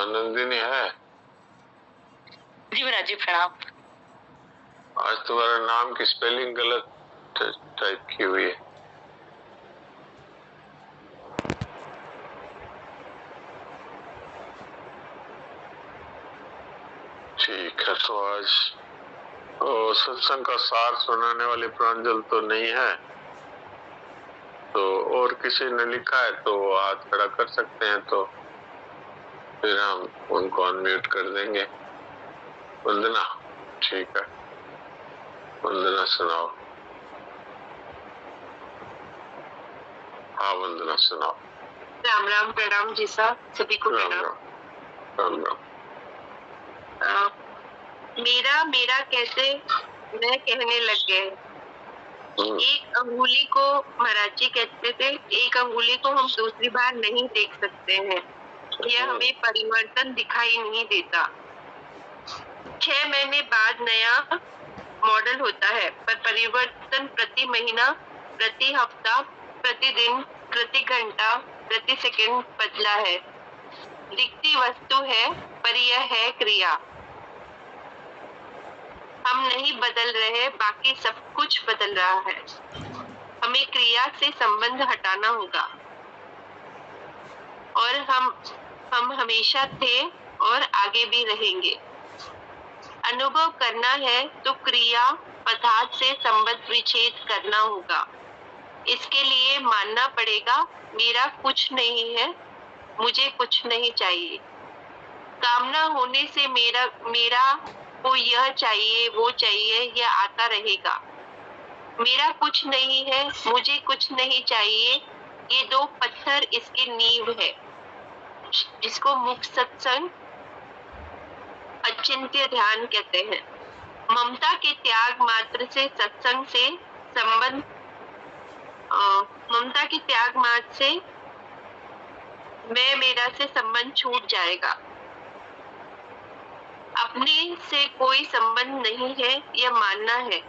नंदिनी है? जी महाराज जी प्रणाम। आज तुम्हारा नाम की स्पेलिंग गलत टाइप की हुई है। ठीक है, तो आज सत्संग का सार सुनाने वाली प्रांजल तो नहीं है, तो और किसी ने लिखा है तो हाथ खड़ा कर सकते हैं, तो फिर हम उनको अनम्यूट कर देंगे। वंदना, ठीक है, वंदना सुनाओ। हाँ वंदना सुनाओ। राम राम, प्रणाम जी साहब, सभी को राम प्रणाम। राम राम राम। मेरा मेरा कहते मैं कहने लग गए। एक अंगुली को महाराज जी कहते थे, एक अंगुली को हम दूसरी बार नहीं देख सकते हैं, यह हमें परिवर्तन दिखाई नहीं देता। 6 महीने बाद नया मॉडल होता है, पर परिवर्तन प्रति महीना, प्रति हफ्ता, प्रतिदिन, प्रति घंटा, प्रति सेकंड बदला है। दिखती वस्तु है, पर यह है क्रिया। हम नहीं बदल रहे, बाकी सब कुछ बदल रहा है। हमें क्रिया से संबंध हटाना होगा, और हम हमेशा थे और आगे भी रहेंगे। अनुभव करना है तो क्रिया पदार्थ से संबंध विच्छेद करना होगा। इसके लिए मानना पड़ेगा मेरा कुछ नहीं है, मुझे कुछ नहीं चाहिए। कामना होने से मेरा को यह चाहिए वो चाहिए, यह आता रहेगा। मेरा कुछ नहीं है, मुझे कुछ नहीं चाहिए, ये दो पत्थर इसकी नींव है, जिसको मुख्य सत्संग अचिंत्य ध्यान कहते हैं। ममता के त्याग मात्र से सत्संग से संबंध, ममता के त्याग मात्र से मैं मेरा से संबंध छूट जाएगा। अपने से कोई संबंध नहीं है, यह मानना है।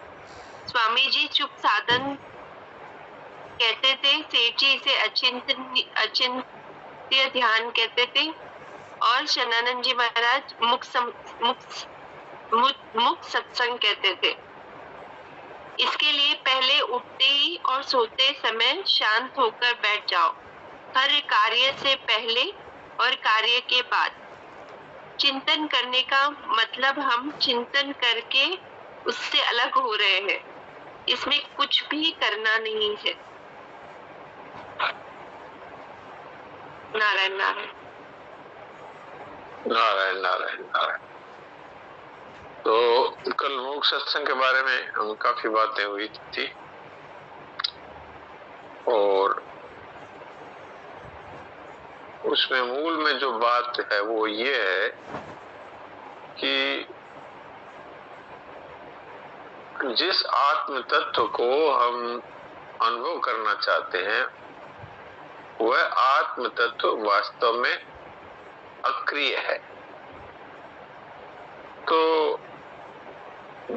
स्वामी जी चुप साधन कहते थे, सेठ जी इसे अचिंत्य ध्यान कहते थे, और शनानंद जी महाराज मुख सत्संग कहते थे। इसके लिए पहले उठते ही और सोते समय शांत होकर बैठ जाओ। हर कार्य से पहले और कार्य के बाद चिंतन करने का मतलब हम चिंतन करके उससे अलग हो रहे हैं, इसमें कुछ भी करना नहीं है। नारायण नारायण नारायण नारायण नारायण। तो कल मूक सत्संग के बारे में हम काफी बातें हुई थी, और उसमें मूल में जो बात है वो ये है कि जिस आत्म तत्व को हम अनुभव करना चाहते हैं, वह आत्म तत्व वास्तव में अक्रिय है। तो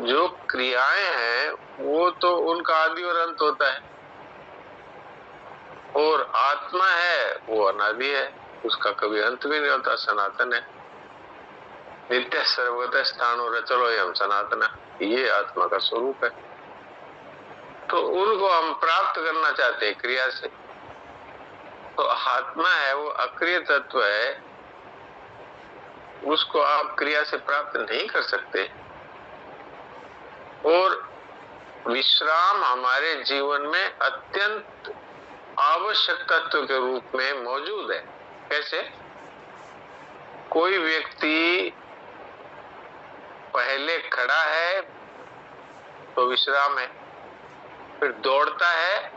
जो क्रियाएं हैं वो तो उनका आदि और अंत होता है, और आत्मा है वो अनादि है, उसका कभी अंत भी नहीं होता, सनातन है। नित्य सर्वगत स्थानो रचलो यम सनातन, ये आत्मा का स्वरूप है। तो उनको हम प्राप्त करना चाहते हैं क्रिया से। तो आत्मा है वो अक्रिय तत्व है, उसको आप क्रिया से प्राप्त नहीं कर सकते। और विश्राम हमारे जीवन में अत्यंत आवश्यक तत्व के रूप में मौजूद है। कैसे? कोई व्यक्ति पहले खड़ा है तो विश्राम है, फिर दौड़ता है,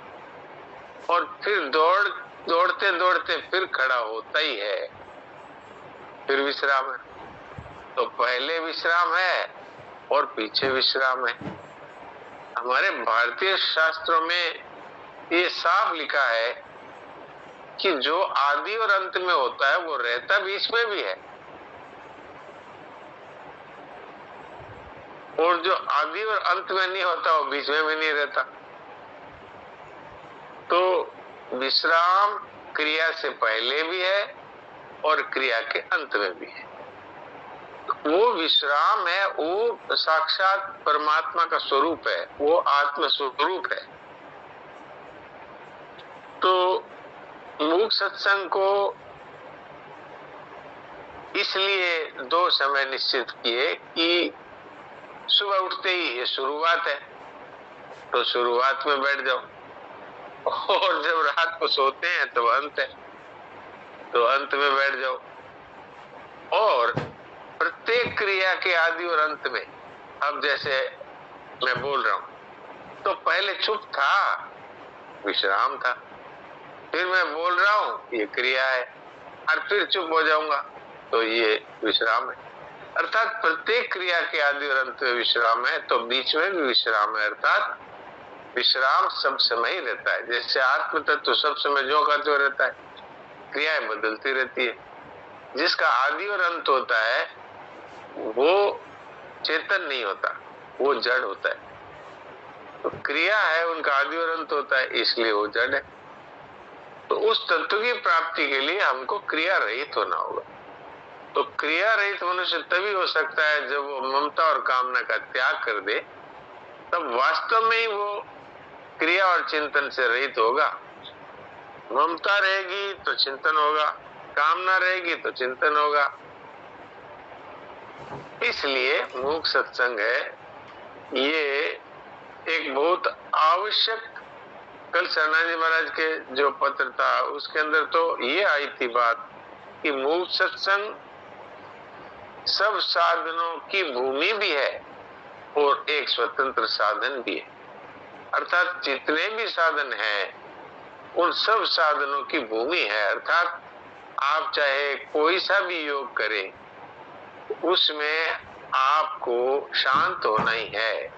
और फिर दौड़ते दौड़ते फिर खड़ा होता ही है, फिर विश्राम है। तो पहले विश्राम है और पीछे विश्राम है। हमारे भारतीय शास्त्रों में ये साफ लिखा है कि जो आदि और अंत में होता है वो रहता बीच में भी है, और जो आदि और अंत में नहीं होता वो बीच में भी नहीं रहता। तो विश्राम क्रिया से पहले भी है और क्रिया के अंत में भी है। वो विश्राम है, वो साक्षात परमात्मा का स्वरूप है, वो आत्म स्वरूप है। तो मूक सत्संग को इसलिए 2 समय निश्चित किए कि सुबह उठते ही ये शुरुआत है, तो शुरुआत में बैठ जाओ, और जब रात को सोते हैं तो अंत है, तो अंत में बैठ जाओ। और प्रत्येक क्रिया के आदि और अंत में, अब जैसे मैं बोल रहा हूं तो पहले चुप था, विश्राम था, फिर मैं बोल रहा हूं ये क्रिया है, और फिर चुप हो जाऊंगा तो ये विश्राम है। अर्थात प्रत्येक क्रिया के आदि और अंत में विश्राम है, तो बीच में भी विश्राम है। अर्थात विश्राम सब समय ही रहता है। जैसे आत्म तत्व सब समय जो का त्यों रहता है, क्रियाएं बदलती रहती है। जिसका आदि और अंत होता है वो चेतन नहीं होता, वो जड़ होता है। तो क्रिया है, उनका आदि और अंत होता है, इसलिए वो जड़ है। तो उस तत्व की प्राप्ति के लिए हमको क्रिया रहित होना होगा। तो क्रिया रहित मनुष्य तभी हो सकता है जब वो ममता और कामना का त्याग कर दे, तब वास्तव में ही वो क्रिया और चिंतन से रहित होगा। ममता रहेगी तो चिंतन होगा, कामना रहेगी तो चिंतन होगा। इसलिए मूक सत्संग है, ये एक बहुत आवश्यक। कल शरणाजी महाराज के जो पत्र था उसके अंदर तो ये आई थी बात कि मूक सत्संग सब साधनों की भूमि भी है और एक स्वतंत्र साधन भी है। अर्थात जितने भी साधन हैं उन सब साधनों की भूमि है। अर्थात आप चाहे कोई सा भी योग करें, उसमें आपको शांत होना ही है।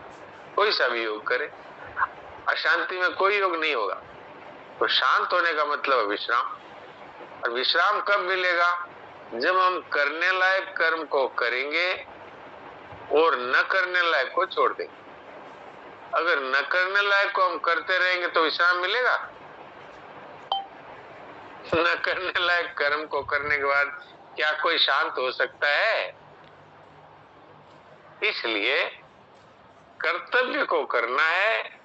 कोई सा भी योग करें, अशांति में कोई योग नहीं होगा। तो शांत होने का मतलब है विश्राम। और विश्राम कब मिलेगा? जब हम करने लायक कर्म को करेंगे और न करने लायक को छोड़ देंगे। अगर न करने लायक को हम करते रहेंगे तो विश्राम मिलेगा? न करने लायक कर्म को करने के बाद क्या कोई शांत हो सकता है? इसलिए कर्तव्य को करना है,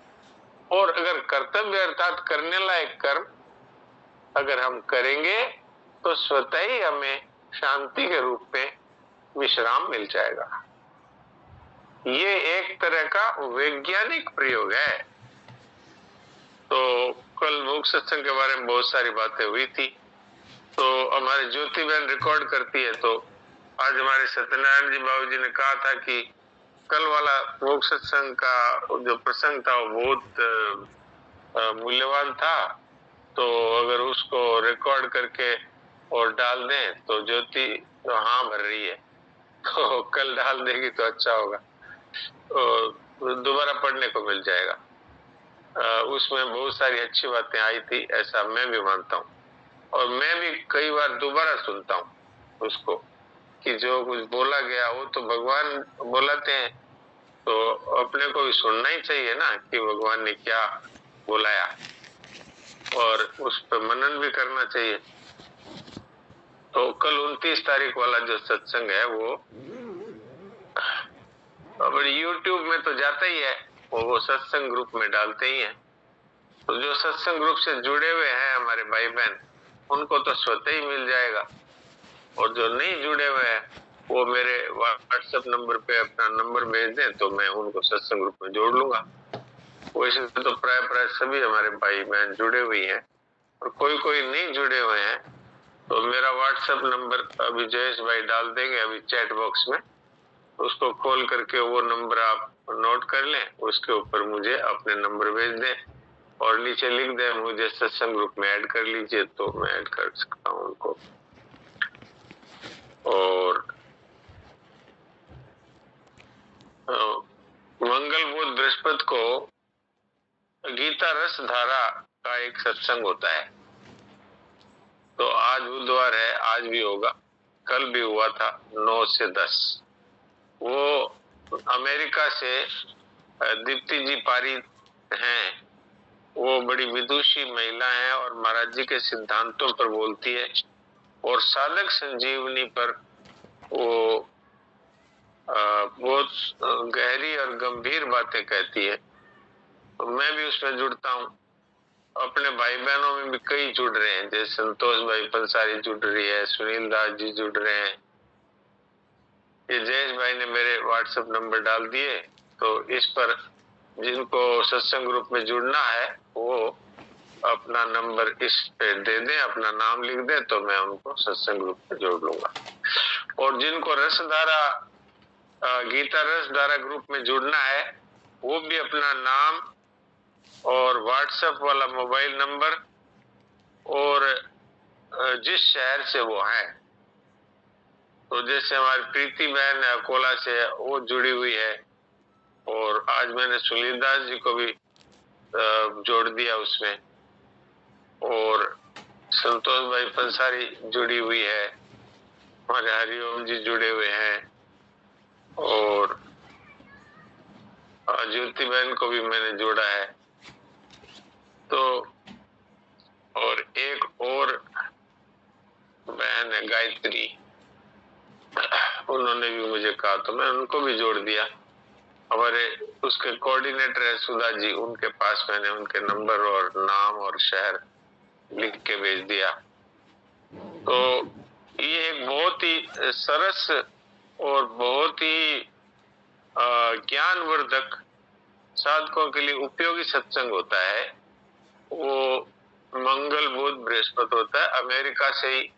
और अगर कर्तव्य अर्थात करने लायक कर्म अगर हम करेंगे तो स्वतः ही हमें शांति के रूप में विश्राम मिल जाएगा। ये एक तरह का वैज्ञानिक प्रयोग है। तो कल मूक सत्संग के बारे में बहुत सारी बातें हुई थी। तो हमारी ज्योति बहन रिकॉर्ड करती है, तो आज हमारे सत्यनारायण जी बाबूजी ने कहा था कि कल वाला मूक सत्संग का जो प्रसंग था वो बहुत मूल्यवान था, तो अगर उसको रिकॉर्ड करके और डाल दें तो ज्योति तो हाँ भर रही है, तो कल डाल देगी तो अच्छा होगा, तो दोबारा पढ़ने को मिल जाएगा। उसमें बहुत सारी अच्छी बातें आई थी, ऐसा मैं भी मानता हूँ। और मैं भी कई बार दोबारा सुनता हूँ उसको, कि जो कुछ बोला गया वो तो भगवान बोलाते हैं, तो अपने को भी सुनना ही चाहिए ना कि भगवान ने क्या बोलाया, और उस पर मनन भी करना चाहिए। तो कल 29 तारीख वाला जो सत्संग है वो अब YouTube में तो जाता ही है, वो सत्संग ग्रुप में डालते ही हैं। तो जो सत्संग ग्रुप से जुड़े हुए हैं हमारे भाई बहन, उनको तो स्वतः ही मिल जाएगा, और जो नहीं जुड़े हुए हैं वो मेरे WhatsApp नंबर पे अपना नंबर भेज दें तो मैं उनको सत्संग ग्रुप में जोड़ लूंगा। वैसे तो प्राय सभी हमारे भाई बहन जुड़े हुए हैं, और कोई कोई नहीं जुड़े हुए हैं तो मेरा WhatsApp नंबर अभी जयेश भाई डाल देंगे अभी चैट बॉक्स में, उसको खोल करके वो नंबर आप नोट कर लें, उसके ऊपर मुझे अपने नंबर भेज दें और नीचे लिख दें मुझे सत्संग ग्रुप में ऐड कर लीजिए, तो मैं ऐड कर सकता हूँ उनको। और मंगल बुध बृहस्पति को गीता रस धारा का एक सत्संग होता है। तो आज बुधवार है, आज भी होगा, कल भी हुआ था 9 से 10। वो अमेरिका से दीप्ति जी पारी हैं, वो बड़ी विदुषी महिला हैं और महाराज जी के सिद्धांतों पर बोलती है। और साधक संजीवनी पर वो बहुत गहरी और गंभीर बातें कहती है। तो मैं भी उसमें जुड़ता हूँ। अपने भाई बहनों में भी कई जुड़ रहे हैं, जैसे संतोष भाई पंसारी जुड़ रही है, सुनील दास जी जुड़ रहे हैं, ये जयेश भाई ने मेरे व्हाट्सएप नंबर डाल दिए। तो इस पर जिनको सत्संग ग्रुप में जुड़ना है वो अपना नंबर इस पे दे दें, अपना नाम लिख दें, तो मैं उनको सत्संग ग्रुप में जोड़ लूंगा। और जिनको रसधारा गीता रसधारा ग्रुप में जुड़ना है वो भी अपना नाम और व्हाट्सएप वाला मोबाइल नंबर और जिस शहर से वो हैं, तो जैसे हमारी प्रीति बहन अकोला से वो जुड़ी हुई है, और आज मैंने सुनील दास जी को भी जोड़ दिया उसमें, और संतोष भाई पंसारी जुड़ी हुई है, हमारे हरिओम जी जुड़े हुए हैं, और ज्योति बहन को भी मैंने जोड़ा है। तो और एक और बहन है गायत्री, उन्होंने भी मुझे कहा तो मैं उनको भी जोड़ दिया। हमारे उसके कोऑर्डिनेटर है सुधा जी, उनके पास मैंने उनके नंबर और नाम और शहर लिख के भेज दिया। तो ये एक बहुत ही सरस और बहुत ही ज्ञानवर्धक, साधकों के लिए उपयोगी सत्संग होता है। वो मंगल बुध बृहस्पति होता है, अमेरिका से ही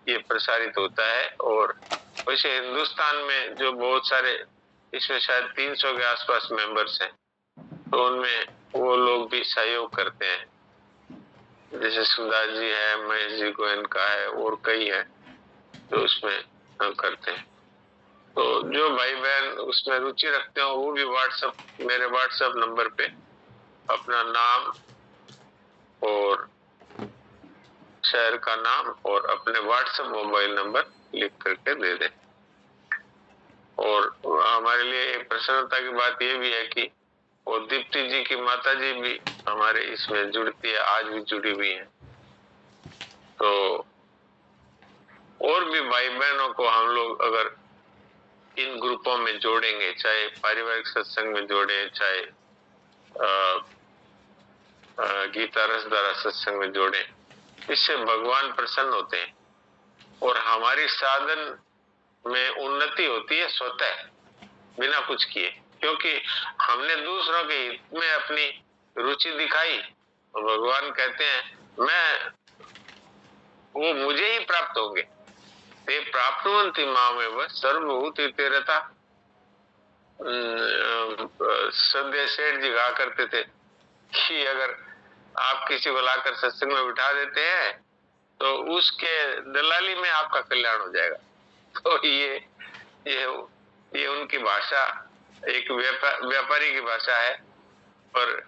ये प्रसारित होता है। और वैसे हिंदुस्तान में जो बहुत सारे, इसमें शायद 300 के आसपास मेंबर्स हैं, तो उनमें वो लोग भी सहयोग करते हैं, जैसे सुधा जी है, महेश जी गोयन का है, और कई है जो उसमें करते हैं। तो जो भाई बहन उसमें रुचि रखते हो वो भी मेरे व्हाट्सएप नंबर पे अपना नाम और शहर का नाम और अपने व्हाट्सएप मोबाइल नंबर लिख करके दे दें। और हमारे लिए एक प्रसन्नता की बात ये भी है कि वो दीप्ति जी की माता जी भी हमारे इसमें जुड़ती है, आज भी जुड़ी हुई है। तो और भी भाई बहनों को हम लोग अगर इन ग्रुपों में जोड़ेंगे, चाहे पारिवारिक सत्संग में जोड़े, चाहे गीता रसधारा सत्संग में जोड़े, इससे भगवान प्रसन्न होते हैं और हमारी साधन में उन्नति होती है स्वतः, बिना कुछ किए। क्योंकि हमने दूसरों के हित में अपनी रुचि दिखाई और भगवान कहते हैं वो मुझे ही प्राप्त होंगे। ते प्राप्नुवन्ति मामेव सर्वभूत तेरता। संजय सेठ जी कहा करते थे कि अगर आप किसी को लाकर सत्संग में बिठा देते हैं तो उसके दलाली में आपका कल्याण हो जाएगा। तो ये उनकी भाषा एक व्यापारी की भाषा है, पर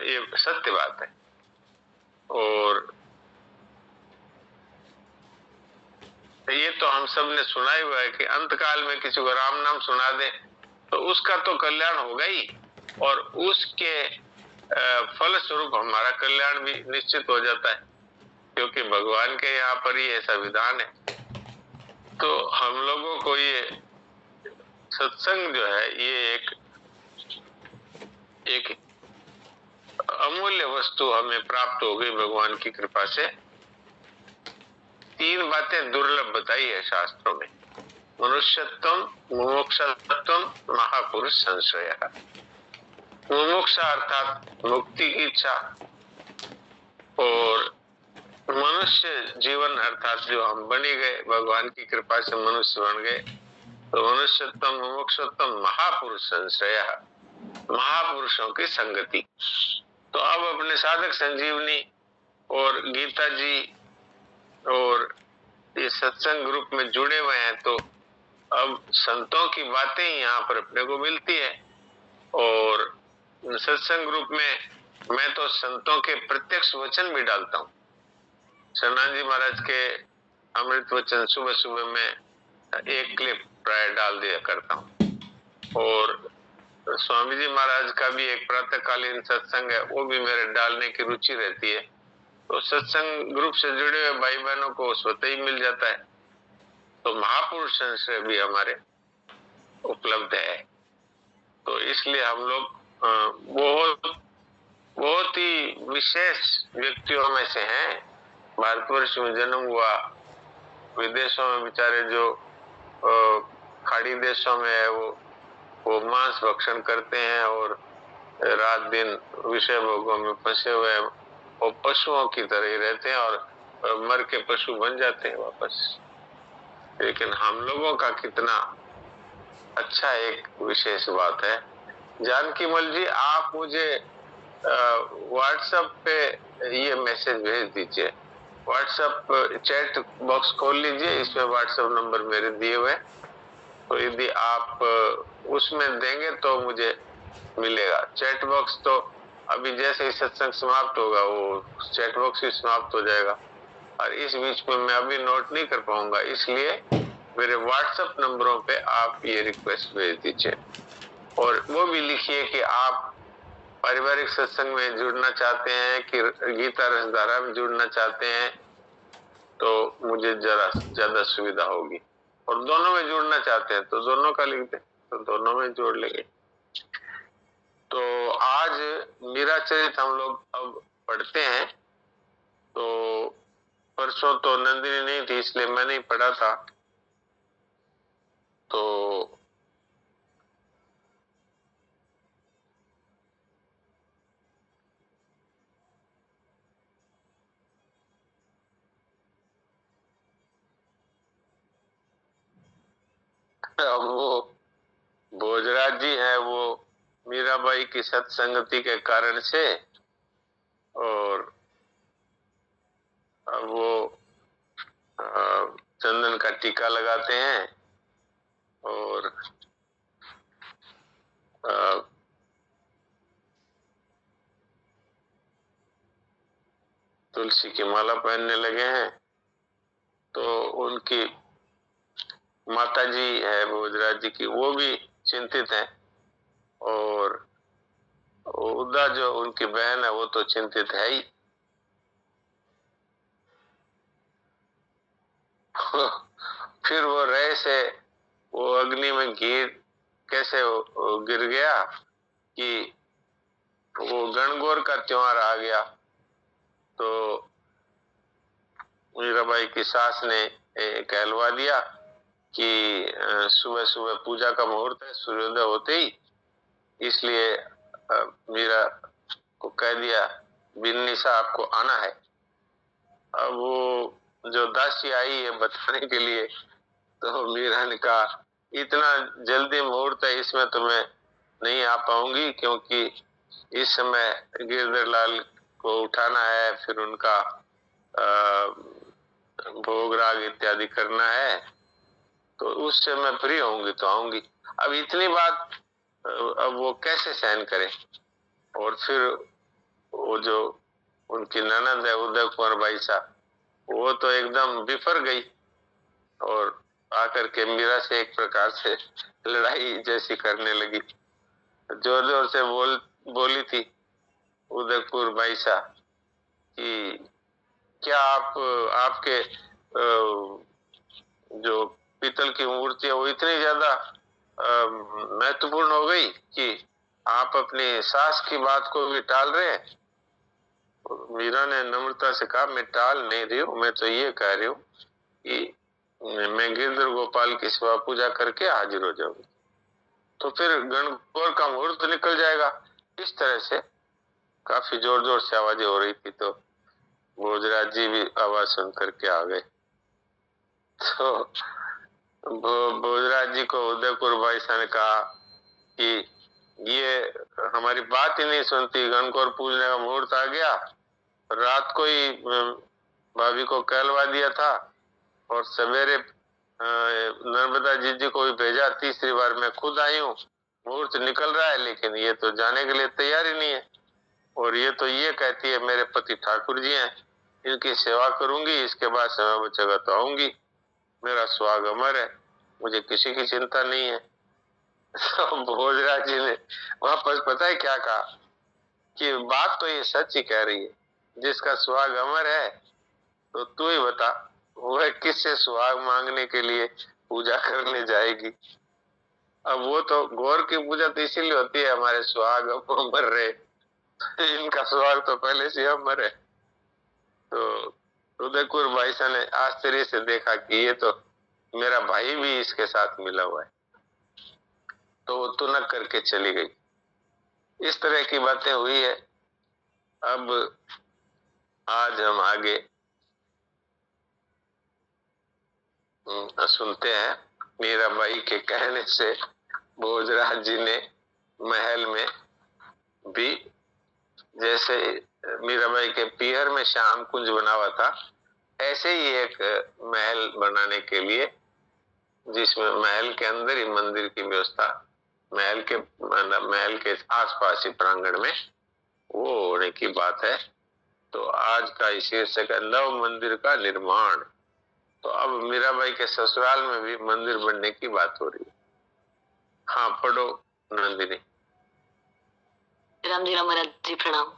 ये सत्य बात है। और ये तो हम सब ने सुना ही हुआ है कि अंतकाल में किसी को राम नाम सुना दे तो उसका तो कल्याण होगा ही, और उसके फल स्वरूप हमारा कल्याण भी निश्चित हो जाता है, क्योंकि भगवान के यहाँ पर ही ऐसा विधान है। तो हम लोगों को ये सत्संग जो है ये एक अमूल्य वस्तु हमें प्राप्त हो गई भगवान की कृपा से। 3 बातें दुर्लभ बताई है शास्त्रों में: मनुष्यत्वम, मुमुक्षुत्वम, महापुरुष संश्रयः। मुमुक्षा अर्थात मुक्ति की इच्छा, और मनुष्य जीवन अर्थात जो हम बने गए, भगवान की कृपा से मनुष्य बन गए, तो मनुष्यत्वम, मुमुक्षुत्वम, महापुरुष संश्रयः, महापुरुषों की संगति। तो अब अपने साधक संजीवनी और गीता जी और ये सत्संग ग्रुप में जुड़े हुए हैं, तो अब संतों की बातें ही यहाँ पर अपने को मिलती है। और सत्संग ग्रुप में मैं तो संतों के प्रत्यक्ष वचन भी डालता हूँ। सन्नान जी महाराज के अमृत वचन सुबह सुबह में एक क्लिप प्राय डाल दिया करता हूँ, और स्वामी जी महाराज का भी एक प्रातःकालीन सत्संग है, वो भी मेरे डालने की रुचि रहती है। तो सत्संग ग्रुप से जुड़े हुए भाई बहनों को स्वतः ही मिल जाता है। तो महापुरुष से भी हमारे उपलब्ध है। तो इसलिए हम लोग बहुत बहुत ही विशेष व्यक्तियों में से हैं। भारतवर्ष में जन्म हुआ, विदेशों में बेचारे जो खाड़ी देशों में है वो मांस भक्षण करते हैं और रात दिन विषय भोगों में फंसे हुए वो पशुओं की तरह ही रहते हैं और मर के पशु बन जाते हैं वापस। लेकिन हम लोगों का कितना अच्छा एक विशेष बात है। जानकी मल जी, आप मुझे व्हाट्सएप पे ये मैसेज भेज दीजिए। व्हाट्सएप चैट बॉक्स खोल लीजिए, इसमें व्हाट्सएप नंबर मेरे दिए हुए, तो यदि आप उसमें देंगे तो मुझे मिलेगा। चैट बॉक्स तो अभी जैसे ही सत्संग समाप्त होगा वो चैट बॉक्स भी समाप्त हो जाएगा और इस बीच में मैं अभी नोट नहीं कर पाऊंगा, इसलिए मेरे व्हाट्सएप नंबरों पे आप ये रिक्वेस्ट भेज दीजिए और वो भी लिखिए कि आप पारिवारिक सत्संग में जुड़ना चाहते हैं कि गीता रसधारा में जुड़ना चाहते हैं, तो मुझे जरा ज्यादा सुविधा होगी। और दोनों में जुड़ना चाहते हैं तो दोनों का लिख दें, तो दोनों में जोड़ लेंगे। तो आज मीरा चरित हम लोग अब पढ़ते हैं। तो परसों तो नंदिनी नहीं थी इसलिए मैं नहीं पढ़ा था, तो अब वो भोजराज जी है, वो मीराबाई की सत्संगति के कारण से और अब वो चंदन का टीका लगाते हैं और तुलसी की माला पहनने लगे हैं। तो उनकी माता जी है भोजराज जी की, वो भी चिंतित हैं और उदा जो उनकी बहन है वो तो चिंतित है ही। फिर वो रह से वो अग्नि में कैसे वो गिर गया कि वो गणगौर का त्योहार आ गया। तो मीराबाई की सास ने कहलवा दिया कि सुबह सुबह पूजा का मुहूर्त है, सूर्योदय होते ही, इसलिए मीरा को कह दिया बिन्नी सा आपको आना है। अब वो जो दासी आई है बताने के लिए, तो मीरा ने कहा इतना जल्दी मुहूर्त है, इसमें तो मैं नहीं आ पाऊंगी क्योंकि इस समय गिरधर लाल को उठाना है, फिर उनका भोग राग इत्यादि करना है, तो उससे मैं फ्री होंगी तो आऊंगी। अब इतनी बात अब वो कैसे सहन करें। और फिर वो जो उनकी ननद है उदय कुंवर बाई साहब, वो तो एकदम बिफर गई और आकर के मीरा से एक प्रकार से लड़ाई जैसी करने लगी। जोर जोर से बोली थी उदयपुर बाई साहब कि क्या आपके जो पीतल की मूर्ति है वो इतनी ज्यादा महत्वपूर्ण हो गई कि आप अपनी सास की बात को भी टाल रहे हैं। मीरा ने नम्रता से कहा मैं टाल नहीं रही हूँ, मैं तो ये कह रही हूँ कि मैं गिरधर गोपाल की सेवा पूजा करके हाजिर हो जाऊंगी, तो फिर गणगौर का मुहूर्त निकल जाएगा। इस तरह से काफी जोर जोर से आवाजें हो रही थी, तो भोजराज जी भी आवाज सुन करके आ गए। तो भोजराज जी को उदयपुर भाई साहब ने कहा कि ये हमारी बात ही नहीं सुनती, गणगौर पूजने का मुहूर्त आ गया, रात को ही भाभी को कहलवा दिया था और सवेरे नर्मदा जी को भी भेजा, तीसरी बार मैं खुद आई हूँ, मुहूर्त निकल रहा है लेकिन ये तो जाने के लिए तैयार ही नहीं है। और ये तो ये कहती है मेरे पति ठाकुर जी हैं, इनकी सेवा करूंगी, इसके बाद समय बचेगा तो आऊंगी, मेरा सुहाग अमर है, मुझे किसी की चिंता नहीं है। तो भोजराज जी ने वापस पता है क्या कहा कि बात तो ये सच ही कह रही है, जिसका सुहाग अमर है, तो तू ही बता वह किससे सुहाग मांगने के लिए पूजा करने जाएगी। अब वो तो गौर की पूजा तो इसीलिए होती है हमारे सुहाग अमर रहे, इनका सुहाग तो पहले से अमर है। तो उदयपुर बाईसा ने आश्चर्य से देखा कि ये तो मेरा भाई भी इसके साथ मिला हुआ है, तो वो तुनक करके चली गई। इस तरह की बातें हुई है। अब आज हम आगे सुनते हैं। मीराबाई के कहने से भोजराज जी ने महल में भी, जैसे मीराबाई के पीहर में श्याम कुंज बना हुआ था, ऐसे ही एक महल बनाने के लिए, जिसमें महल के अंदर ही मंदिर की व्यवस्था, महल के आसपास ही प्रांगण में वो होने की बात है। तो आज का इस शीर्षक है नव मंदिर का निर्माण। तो अब मीराबाई के ससुराल में भी मंदिर बनने की बात हो रही है। हाँ, पढ़ो नंदिनी। राम जी राम महाराज जी, प्रणाम।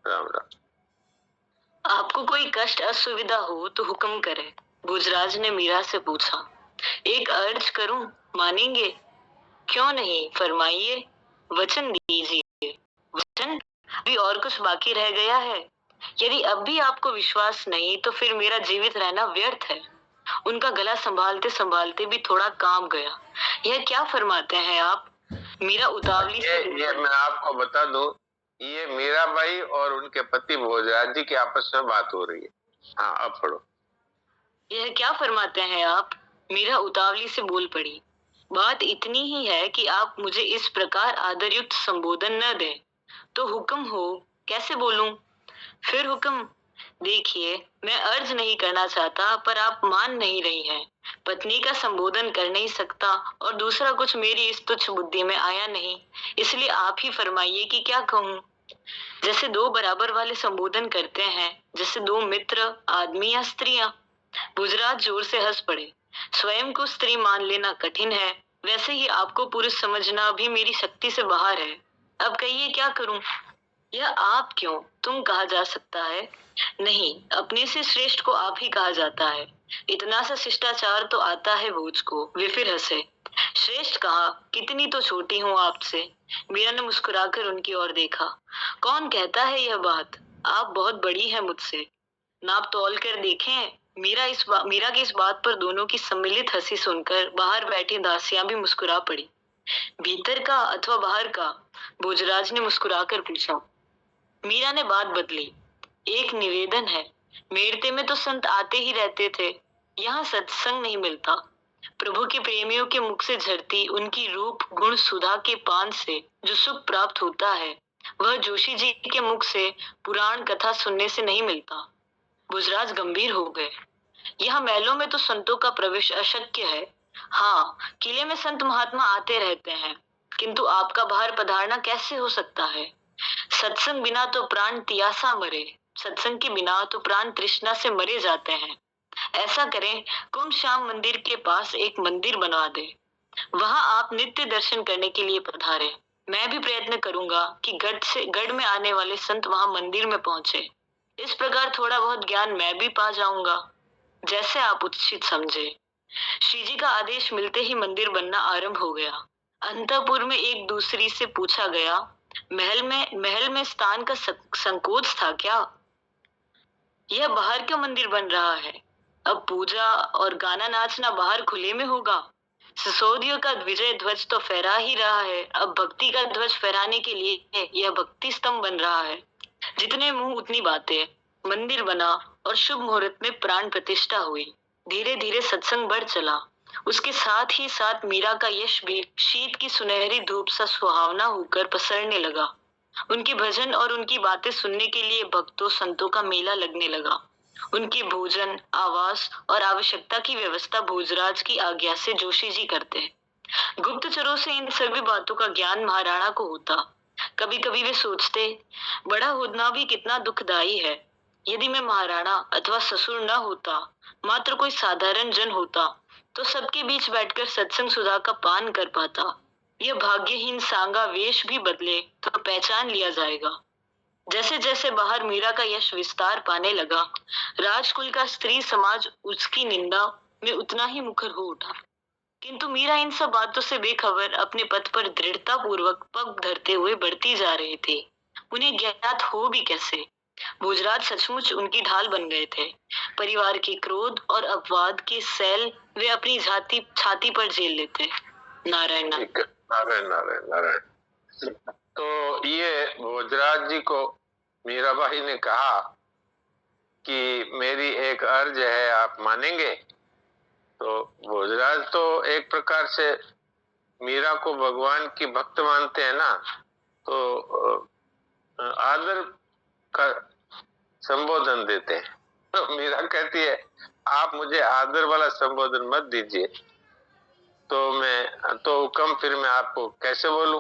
राम राम। आपको कोई कष्ट असुविधा हो तो हुक्म करे, भोजराज ने मीरा से पूछा। एक अर्ज करूं, मानेंगे? क्यों नहीं, फरमाइए, वचन दीजिए। वचन? अभी और कुछ बाकी रह गया है? यदि अब भी आपको विश्वास नहीं तो फिर मेरा जीवित रहना व्यर्थ है। उनका गला संभालते संभालते भी थोड़ा कांप गया। यह क्या फरमाते हैं आप? मीरा उतावली से ये मैं आपको बता दूं, ये मीराबाई और उनके पति भोजराज जी की आपस में बात हो रही है। हाँ, अब पढ़ो। यह क्या फरमाते हैं आप? मीरा उतावली से बोल पड़ी। बात इतनी ही है कि आप मुझे इस प्रकार आदरयुक्त संबोधन न दें। तो हुक्म हो, कैसे बोलूं? फिर हुक्म। देखिए, मैं अर्ज नहीं करना चाहता, पर आप मान नहीं रही हैं। पत्नी का संबोधन कर नहीं सकता और दूसरा कुछ मेरी इस तुच्छ बुद्धि में आया नहीं, इसलिए आप ही फरमाइए कि क्या कहूँ। जैसे दो बराबर वाले संबोधन करते हैं, जैसे दो मित्र, आदमी या स्त्रियां। गुजरात जोर से हंस पड़े। स्वयं को स्त्री मान लेना कठिन है, वैसे ही आपको पुरुष समझना भी मेरी शक्ति से बाहर है। अब कहिए क्या करूं? यह आप क्यों, तुम कहा जा सकता है। नहीं, अपने से श्रेष्ठ को आप ही कहा जाता है। इतना सा शिष्टाचार तो आता है भोज को। वे फिर हंसे। श्रेष्ठ कहा, कितनी तो छोटी हूँ आपसे। मीरा ने मुस्कुराकर उनकी ओर देखा। कौन कहता है यह बात? आप बहुत बड़ी हैं मुझसे। नाप तौल कर देखें। मीरा की इस बात पर दोनों की सम्मिलित हंसी सुनकर बाहर बैठी दासियां भी मुस्कुरा पड़ी। भीतर का अथवा बाहर का? भोजराज ने मुस्कुराकर पूछा। मीरा ने बात बदली। एक निवेदन है, मेरते में तो संत आते ही रहते थे, यहाँ सत्संग नहीं मिलता। प्रभु के प्रेमियों के मुख से झरती उनकी रूप गुण सुधा के पान से जो सुख प्राप्त होता है, वह जोशी जी के मुख से पुराण कथा सुनने से नहीं मिलता। गुजराज गंभीर हो गए। यहाँ महलों में तो संतों का प्रवेश अशक्य है। हाँ, किले में संत महात्मा आते रहते हैं, किंतु आपका बाहर पधारना कैसे हो सकता है? सत्संग बिना तो प्राण तियासा मरे, सत्संग के बिना तो प्राण तृष्णा से मरे जाते हैं। ऐसा करें, कुंभ श्याम मंदिर के पास एक मंदिर बनवा दे, वहां आप नित्य दर्शन करने के लिए पधारे। मैं भी प्रयत्न करूंगा कि गढ़ में आने वाले संत वहां मंदिर में पहुंचे। इस प्रकार थोड़ा बहुत ज्ञान मैं भी पा जाऊंगा, जैसे आप उचित समझे। श्री जी का आदेश मिलते ही मंदिर बनना आरंभ हो गया। अंतपुर में एक दूसरी से पूछा गया, महल में स्थान का संकोच था क्या? यह बाहर क्यों मंदिर बन रहा है? अब पूजा और गाना नाचना बाहर खुले में होगा। सिसोदियों का विजय ध्वज तो फहरा ही रहा है, अब भक्ति का ध्वज फहराने के लिए यह भक्ति स्तंभ बन रहा है। जितने मुंह उतनी बातें। मंदिर बना और शुभ मुहूर्त में प्राण प्रतिष्ठा हुई। धीरे धीरे सत्संग बढ़ चला। उसके साथ ही साथ मीरा का यश भी शीत की सुनहरी धूप सा सुहावना होकर पसरने लगा। उनके भजन और उनकी बातें सुनने के लिए भक्तों संतों का मेला लगने लगा। उनके भोजन, आवास और आवश्यकता की व्यवस्था भोजराज की आज्ञा से जोशी जी करते हैं। गुप्तचरों से इन सभी बातों का ज्ञान महाराणा को होता। कभी कभी वे सोचते, बड़ा होना भी कितना दुखदायी है। यदि मैं महाराणा अथवा ससुर न होता, मात्र कोई साधारण जन होता, तो सबके बीच बैठकर सत्संग सुधा का पान कर पाता। यह भाग्यहीन सांगा वेश भी बदले तो पहचान लिया जाएगा। जैसे जैसे बाहर मीरा का यश विस्तार पाने लगा, राजकुल का स्त्री समाज उसकी निंदा में उतना ही मुखर हो उठा। किंतु मीरा इन सब बातों से बेखबर अपने पथ पर दृढ़ता पूर्वक पग धरते हुए बढ़ती जा रहे थे। उन्हें ज्ञात हो भी कैसे, भोजराज सचमुच उनकी ढाल बन गए थे। परिवार के क्रोध और अपवाद के सैल वे अपनी छाती पर झेल लेते। नारायण नारायण नारायण नारायण। तो ये भोजराज जी को मीराबाई ने कहा कि मेरी एक अर्ज है, आप मानेंगे? तो भोजराज तो एक प्रकार से मीरा को भगवान की भक्त मानते हैं ना, तो आदर का संबोधन देते हैं। तो मीरा कहती है आप मुझे आदर वाला संबोधन मत दीजिए, तो हुक्म फिर मैं आपको कैसे बोलूं?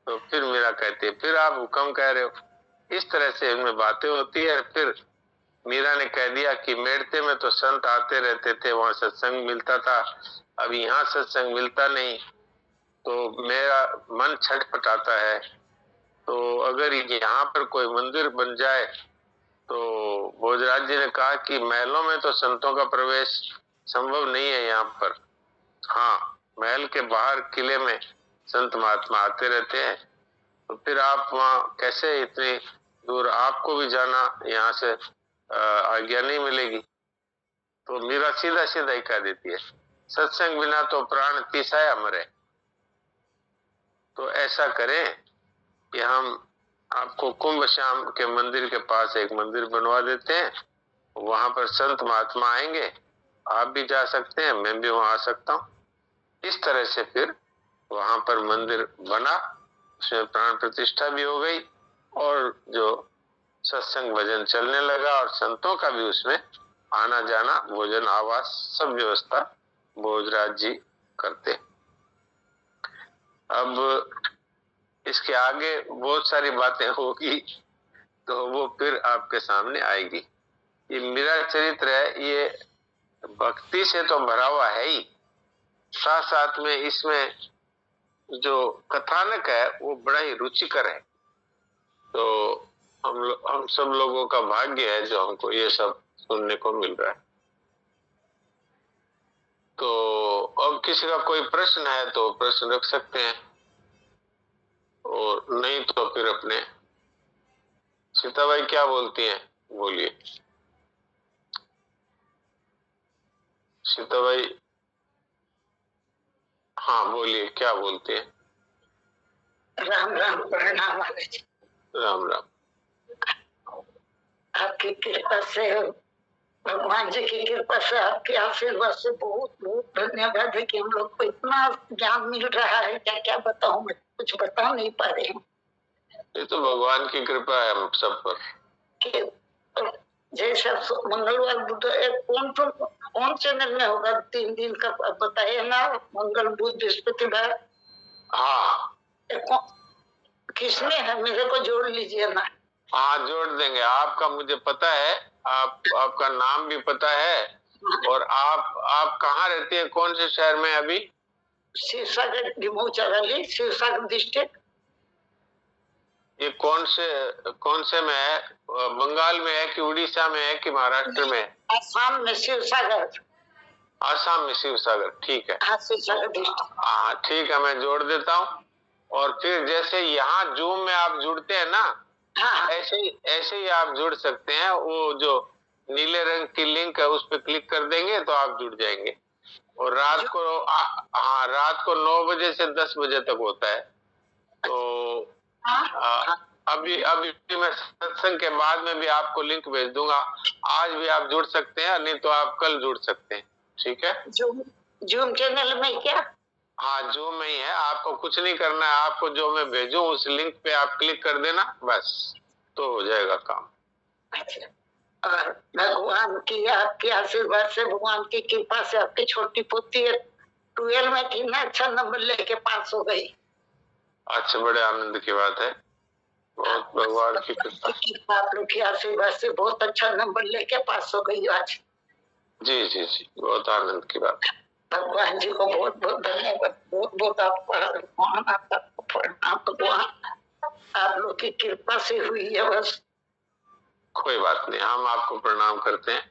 तो फिर मीरा कहती है फिर आप हुक्म कह रहे हो। इस तरह से इनमें बातें होती है। फिर मीरा ने कह दिया कि मेड़ते में तो संत आते रहते थे, वहां सत्संग मिलता था, अब यहाँ सत्संग मिलता नहीं, तो मेरा मन छटपटाता है। तो अगर यहाँ पर कोई मंदिर बन जाए तो भोजराज जी ने कहा कि महलों में तो संतों का प्रवेश संभव नहीं है यहाँ पर। हाँ, महल के बाहर किले में संत महात्मा आते रहते हैं, तो फिर आप वहाँ कैसे इतनी दूर, आपको भी जाना यहाँ से आज्ञा नहीं मिलेगी। तो मीरा सीधा सीधा ही कह देती है सत्संग बिना तो प्राण तीसाया मरे। तो ऐसा करें कि हम आपको कुंभ श्याम के मंदिर के पास एक मंदिर बनवा देते हैं, वहां पर संत महात्मा आएंगे, आप भी जा सकते हैं, मैं भी वहां आ सकता हूँ। इस तरह से फिर वहां पर मंदिर बना, उसमें प्राण प्रतिष्ठा भी हो गई और जो सत्संग भजन चलने लगा और संतों का भी उसमें आना जाना, भोजन आवास सब व्यवस्था भोजराज जी करते। अब इसके आगे बहुत सारी बातें होगी, तो वो फिर आपके सामने आएगी। ये मेरा चरित्र है, ये भक्ति से तो भरा हुआ है ही, साथ साथ में इसमें जो कथानक है वो बड़ा ही रुचिकर है। तो हम सब लोगों का भाग्य है जो हमको ये सब सुनने को मिल रहा है। तो अब किसी का कोई प्रश्न है तो प्रश्न रख सकते हैं, और नहीं तो फिर अपने सीता भाई क्या बोलती हैं, बोलिए सीता भाई। हाँ बोलिए, क्या बोलते हैं? राम राम, प्रणाम। राम राम। आपकी कृपा से, भगवान जी की कृपा से, आपके आशीर्वाद से बहुत बहुत धन्यवाद है कि हम लोग को इतना ज्ञान मिल रहा है। क्या क्या बताऊं, मैं कुछ बता नहीं पा रही हूँ। ये तो भगवान की कृपा है हम सब पर। जैसे मंगलवार बुध कौन चैनल में होगा, 3 दिन का बताइए ना, मंगल बुध बृहस्पतिवार। हाँ, किसमें है, मेरे को जोड़ लीजिए ना। हाँ जोड़ देंगे, आपका मुझे पता है, आपका नाम भी पता है, और आप कहाँ रहती हैं, कौन से शहर में अभी? शिवसागर, डिमोचराली, शिवसागर डिस्ट्रिक्ट। ये कौन से में है, बंगाल में है कि उड़ीसा में है कि महाराष्ट्र में है? आसाम में शिवसागर। आसाम में शिवसागर, ठीक है। हाँ, शिवसागर डिस्ट्रिक्ट। हाँ ठीक है, मैं जोड़ देता हूँ। और फिर जैसे यहाँ जूम में आप जुड़ते हैं ना, हाँ, ऐसे ही आप जुड़ सकते हैं। वो जो नीले रंग की लिंक है उस पर क्लिक कर देंगे तो आप जुड़ जाएंगे। और रात को 9 बजे से 10 बजे तक होता है। तो अभी मैं सत्संग के बाद में भी आपको लिंक भेज दूंगा। आज भी आप जुड़ सकते हैं, नहीं तो आप कल जुड़ सकते हैं, ठीक है? जूम चैनल में क्या? हाँ जूम में ही है, आपको कुछ नहीं करना है। आपको जो मैं भेजूं उस लिंक पे आप क्लिक कर देना, बस तो हो जाएगा काम। अच्छा, और भगवान की, आपके आशीर्वाद से, भगवान की कृपा से, आपकी छोटी पोती 12 में थी ना, अच्छा नंबर लेके पास हो गई। अच्छा, बड़े आनंद की बात है, बहुत भगवान की कृपा। आप लोग के आशीर्वाद से बहुत अच्छा नंबर लेके पास हो गई आज। जी जी जी, बहुत आनंद की बात है। भगवान जी को बहुत बहुत धन्यवाद, बहुत बहुत आपका प्रणाम भगवान। आप लोग की कृपा से हुई है बस। कोई बात नहीं, हम आपको प्रणाम करते हैं।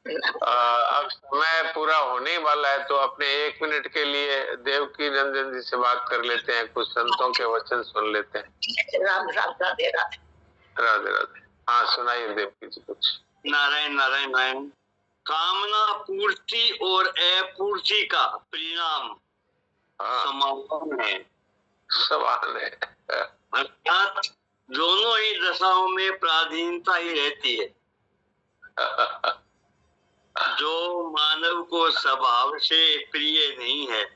अब समय पूरा होने वाला है, तो अपने 1 मिनट के लिए देवकी नंदन जी से बात कर लेते हैं, कुछ संतों के वचन सुन लेते हैं। राम राम, राधे राधे। राधे राधे। हाँ, सुनाइए देवकी जी कुछ। नारायण नारायण नारायण। कामना पूर्ति और अपूर्ति का परिणाम समान है। समान है। अर्थात दोनों ही दशाओं में पराधीनता ही रहती है। जो मानव को स्वभाव से प्रिय नहीं है